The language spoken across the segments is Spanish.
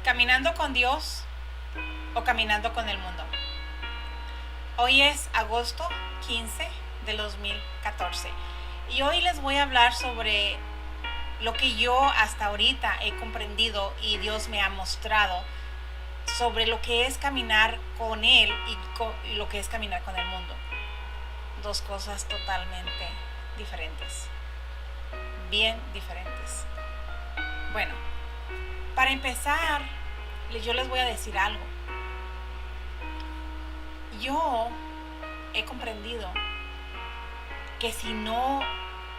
¿Caminando con Dios o caminando con el mundo? Hoy es agosto 15 del 2014 y hoy les voy a hablar sobre lo que yo hasta ahorita he comprendido y Dios me ha mostrado sobre lo que es caminar con Él y lo que es caminar con el mundo. Dos cosas totalmente diferentes, bien diferentes. Bueno, para empezar, yo les voy a decir algo. Yo he comprendido que si no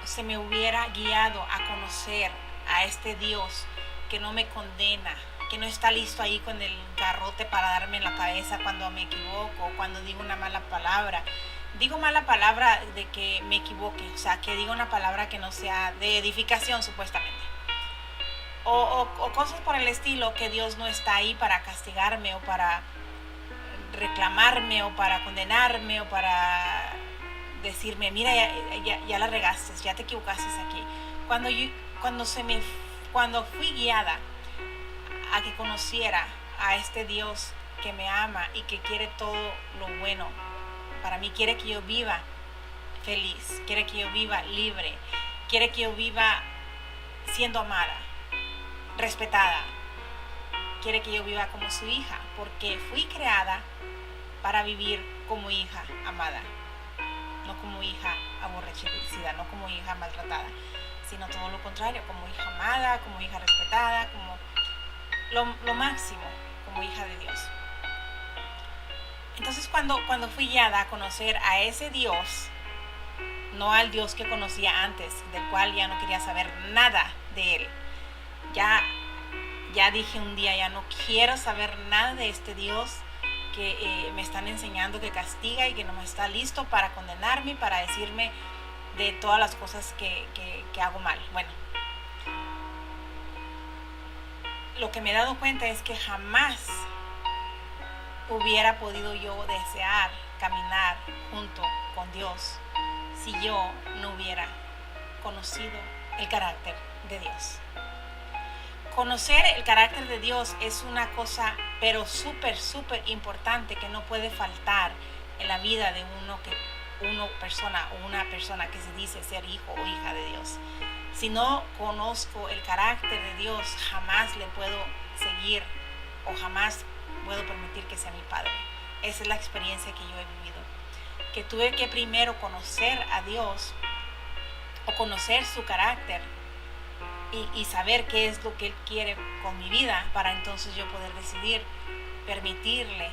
se me hubiera guiado a conocer a este Dios que no me condena, que no está listo ahí con el garrote para darme en la cabeza cuando me equivoco, cuando digo una mala palabra. Digo mala palabra de que me equivoque, o sea, que diga una palabra que no sea de edificación supuestamente. O cosas por el estilo, que Dios no está ahí para castigarme o para reclamarme o para condenarme o para decirme, mira, ya la regaste, ya te equivocaste aquí. Cuando fui guiada a que conociera a este Dios que me ama y que quiere todo lo bueno para mí, quiere que yo viva feliz, quiere que yo viva libre, quiere que yo viva siendo amada, respetada, quiere que yo viva como su hija, porque fui creada para vivir como hija amada, no como hija aborrecida, no como hija maltratada, sino todo lo contrario, como hija amada, como hija respetada, como lo máximo, como hija de Dios. Entonces cuando fui guiada a conocer a ese Dios, no al Dios que conocía antes, del cual ya no quería saber nada de él, ya dije un día, ya no quiero saber nada de este Dios que me están enseñando que castiga y que no me está listo para condenarme, para decirme de todas las cosas que hago mal. Bueno, lo que me he dado cuenta es que jamás hubiera podido yo desear caminar junto con Dios si yo no hubiera conocido el carácter de Dios. Conocer el carácter de Dios es una cosa, pero súper importante, que no puede faltar en la vida de una persona que se dice ser hijo o hija de Dios. Si no conozco el carácter de Dios, jamás le puedo seguir o jamás puedo permitir que sea mi padre. Esa es la experiencia que yo he vivido, que tuve que primero conocer a Dios o conocer su carácter y saber qué es lo que Él quiere con mi vida, para entonces yo poder decidir permitirle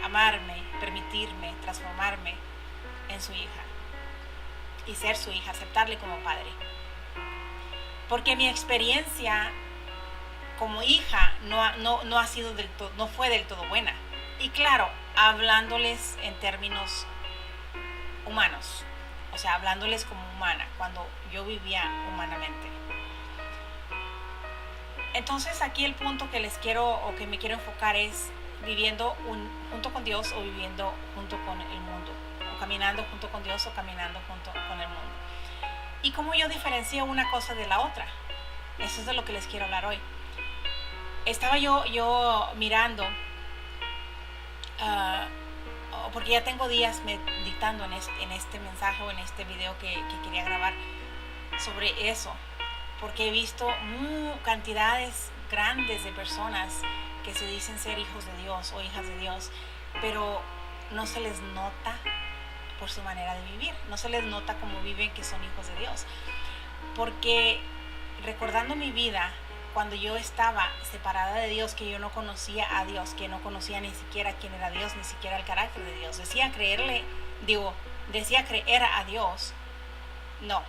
amarme, permitirme transformarme en su hija y ser su hija, aceptarle como padre. Porque mi experiencia como hija no ha sido no fue del todo buena. Y claro, hablándoles en términos humanos, o sea, hablándoles como humana, cuando yo vivía humanamente. Entonces aquí el punto que me quiero enfocar es viviendo junto con Dios o viviendo junto con el mundo, o caminando junto con Dios o caminando junto con el mundo. Y cómo yo diferencio una cosa de la otra. Eso es de lo que les quiero hablar hoy. Estaba yo mirando, porque ya tengo días meditando en este mensaje o en este video que quería grabar sobre eso, porque he visto cantidades grandes de personas que se dicen ser hijos de Dios o hijas de Dios, pero no se les nota por su manera de vivir, no se les nota cómo viven que son hijos de Dios. Porque recordando mi vida, cuando yo estaba separada de Dios, que yo no conocía a Dios, que no conocía ni siquiera quién era Dios, ni siquiera el carácter de Dios, decía creer a Dios. No,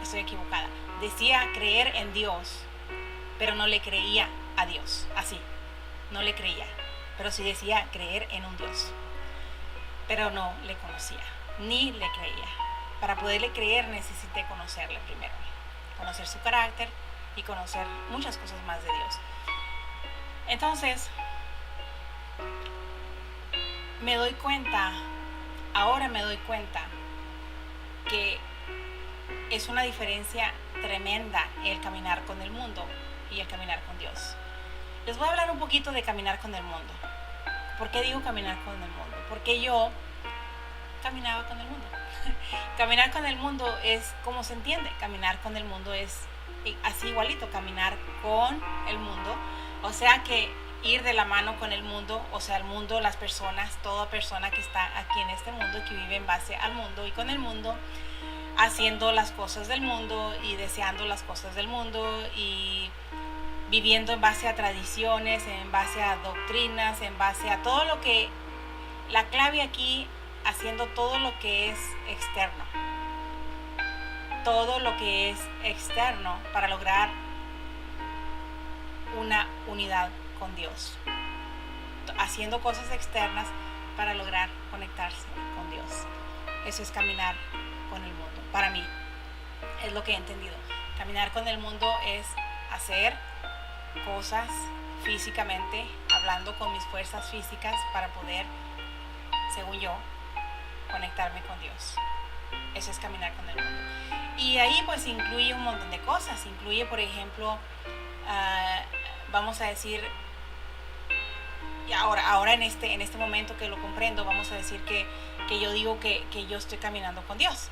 estoy equivocada. Decía creer en Dios, pero no le creía a Dios, así, no le creía, pero sí decía creer en un Dios, pero no le conocía, ni le creía. Para poderle creer necesité conocerle primero, conocer su carácter y conocer muchas cosas más de Dios. Entonces, ahora me doy cuenta que es una diferencia tremenda el caminar con el mundo y el caminar con Dios. Les voy a hablar un poquito de caminar con el mundo. ¿Por qué digo caminar con el mundo? Porque yo caminaba con el mundo. Caminar con el mundo es como se entiende. Caminar con el mundo es así igualito, caminar con el mundo. O sea que ir de la mano con el mundo, o sea, el mundo, las personas, toda persona que está aquí en este mundo y que vive en base al mundo y con el mundo, haciendo las cosas del mundo y deseando las cosas del mundo y viviendo en base a tradiciones, en base a doctrinas, en base a todo lo que, la clave aquí, haciendo todo lo que es externo. Todo lo que es externo para lograr una unidad con Dios. Haciendo cosas externas para lograr conectarse con Dios. Eso es caminar con el mundo. Para mí, es lo que he entendido. Caminar con el mundo es hacer cosas físicamente, hablando con mis fuerzas físicas para poder, según yo, conectarme con Dios. Eso es caminar con el mundo. Y ahí pues incluye un montón de cosas. Incluye, por ejemplo, vamos a decir, y ahora en este momento que lo comprendo, vamos a decir que yo digo que yo estoy caminando con Dios.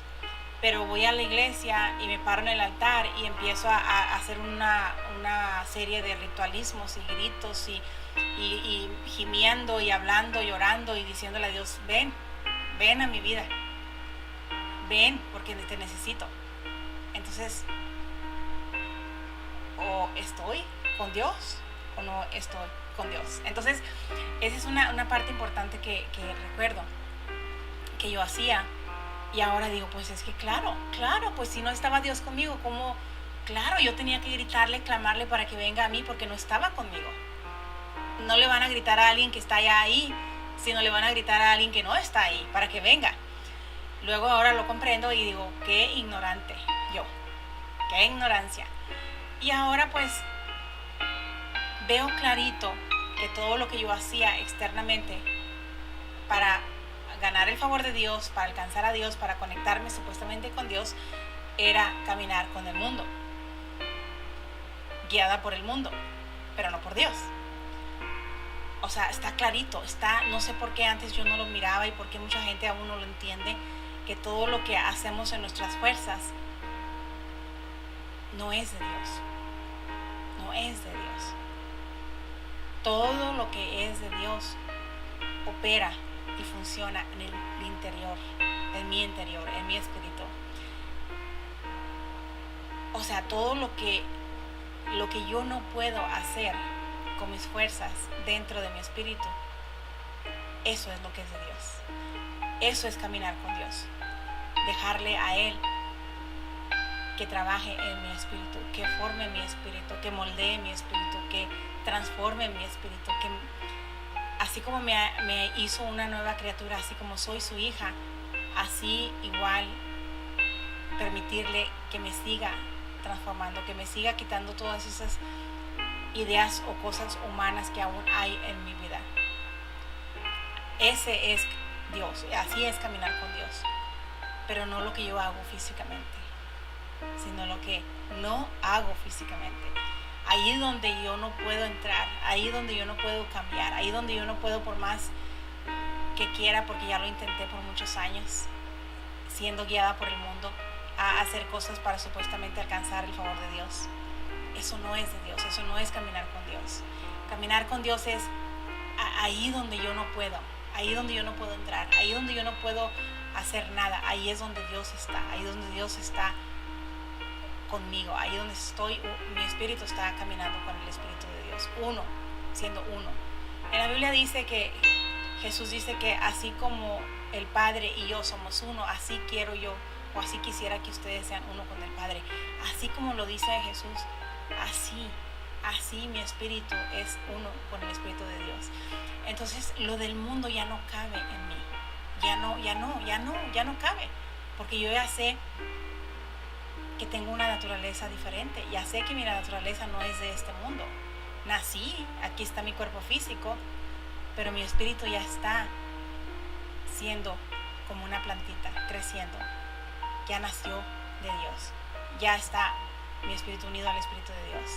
Pero voy a la iglesia y me paro en el altar y empiezo a hacer una serie de ritualismos y gritos y gimiendo y hablando, llorando y diciéndole a Dios, ven a mi vida, ven porque te necesito. Entonces, o estoy con Dios o no estoy con Dios. Entonces, esa es una parte importante que recuerdo que yo hacía. Y ahora digo, pues es que claro, pues si no estaba Dios conmigo, ¿cómo? Claro, yo tenía que gritarle, clamarle para que venga a mí porque no estaba conmigo. No le van a gritar a alguien que está ya ahí, sino le van a gritar a alguien que no está ahí para que venga. Luego ahora lo comprendo y digo, qué ignorante yo, qué ignorancia. Y ahora pues veo clarito que todo lo que yo hacía externamente para ganar el favor de Dios, para alcanzar a Dios, para conectarme supuestamente con Dios, era caminar con el mundo, guiada por el mundo, pero no por Dios. O sea, está clarito, no sé por qué antes yo no lo miraba y por qué mucha gente aún no lo entiende, que todo lo que hacemos en nuestras fuerzas no es de Dios, no es de Dios. Todo lo que es de Dios opera y funciona en el interior, en mi espíritu. O sea, todo lo que yo no puedo hacer con mis fuerzas dentro de mi espíritu, eso es lo que es de Dios. Eso es caminar con Dios. Dejarle a Él que trabaje en mi espíritu, que forme mi espíritu, que moldee mi espíritu, que transforme mi espíritu, que así como me hizo una nueva criatura, así como soy su hija, así igual permitirle que me siga transformando, que me siga quitando todas esas ideas o cosas humanas que aún hay en mi vida. Ese es Dios, así es caminar con Dios, pero no lo que yo hago físicamente, sino lo que no hago físicamente. Ahí donde yo no puedo entrar, ahí donde yo no puedo cambiar, ahí donde yo no puedo, por más que quiera, porque ya lo intenté por muchos años, siendo guiada por el mundo a hacer cosas para supuestamente alcanzar el favor de Dios. Eso no es de Dios, eso no es caminar con Dios. Caminar con Dios es ahí donde yo no puedo, ahí donde yo no puedo entrar, ahí donde yo no puedo hacer nada, ahí es donde Dios está, ahí donde Dios está conmigo, ahí donde estoy, mi espíritu está caminando con el espíritu de Dios, uno, siendo uno. En la Biblia dice que Jesús dice que así como el Padre y yo somos uno, así quiero yo, o así quisiera que ustedes sean uno con el Padre. Así como lo dice Jesús, así mi espíritu es uno con el espíritu de Dios. Entonces lo del mundo ya no cabe en mí, ya no cabe, porque yo ya sé que tengo una naturaleza diferente, ya sé que mi naturaleza no es de este mundo. Nací, aquí está mi cuerpo físico, pero mi espíritu ya está siendo como una plantita, creciendo. Ya nació de Dios, ya está mi espíritu unido al espíritu de Dios.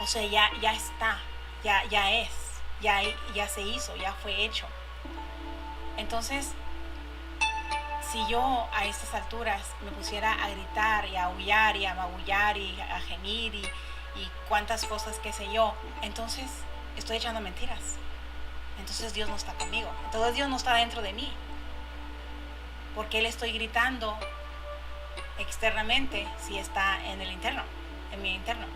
O sea, ya está, ya se hizo, ya fue hecho. Entonces, si yo a estas alturas me pusiera a gritar y a aullar y a magullar y a gemir y cuántas cosas que sé yo, entonces estoy echando mentiras. Entonces Dios no está conmigo. Entonces Dios no está dentro de mí. ¿Por qué le estoy gritando externamente si está en el interno, en mi interno?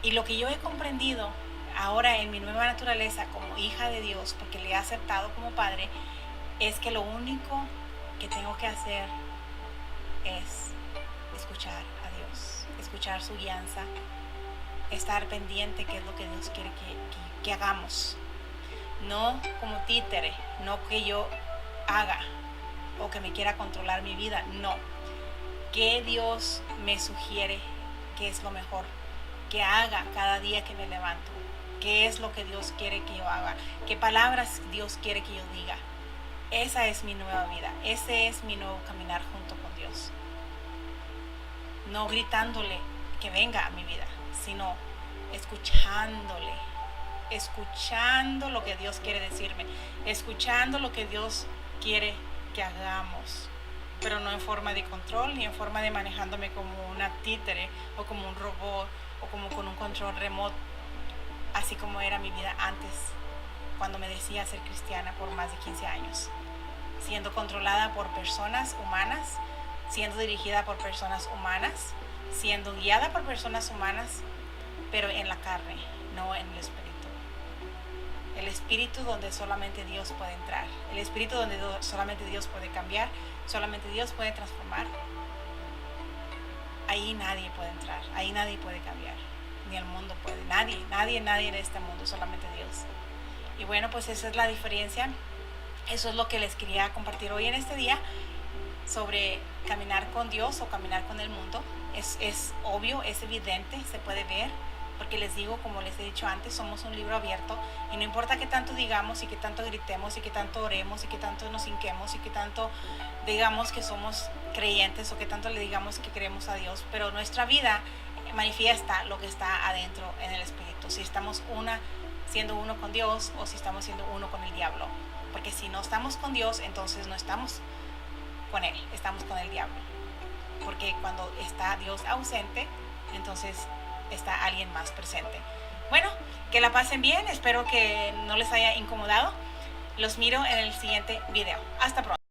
Y lo que yo he comprendido ahora en mi nueva naturaleza como hija de Dios, porque le he aceptado como padre, es que lo único que tengo que hacer es escuchar a Dios, escuchar su guianza, estar pendiente qué es lo que Dios quiere que hagamos. No como títere, no que yo haga o que me quiera controlar mi vida, no. Que Dios me sugiere que es lo mejor que haga cada día que me levanto, qué es lo que Dios quiere que yo haga, qué palabras Dios quiere que yo diga. Esa es mi nueva vida, ese es mi nuevo caminar junto con Dios. No gritándole que venga a mi vida, sino escuchándole, escuchando lo que Dios quiere decirme, escuchando lo que Dios quiere que hagamos, pero no en forma de control ni en forma de manejándome como una títere o como un robot o como con un control remoto, así como era mi vida antes, cuando me decía ser cristiana por más de 15 años, siendo controlada por personas humanas, siendo dirigida por personas humanas, siendo guiada por personas humanas, pero en la carne, no en el espíritu. El espíritu donde solamente Dios puede entrar, el espíritu donde solamente Dios puede cambiar, solamente Dios puede transformar. Ahí nadie puede entrar, ahí nadie puede cambiar, ni el mundo puede, nadie en este mundo, solamente Dios. Y bueno, pues esa es la diferencia. Eso es lo que les quería compartir hoy en este día sobre caminar con Dios o caminar con el mundo. Es obvio, es evidente, se puede ver, porque les digo, como les he dicho antes, somos un libro abierto y no importa qué tanto digamos y qué tanto gritemos y qué tanto oremos y qué tanto nos hinquemos y qué tanto digamos que somos creyentes o qué tanto le digamos que creemos a Dios, pero nuestra vida manifiesta lo que está adentro en el espíritu, si estamos siendo uno con Dios o si estamos siendo uno con el diablo, porque si no estamos con Dios, entonces no estamos con Él, estamos con el diablo, porque cuando está Dios ausente, entonces está alguien más presente. Bueno, que la pasen bien, espero que no les haya incomodado. Los miro en el siguiente video. Hasta pronto.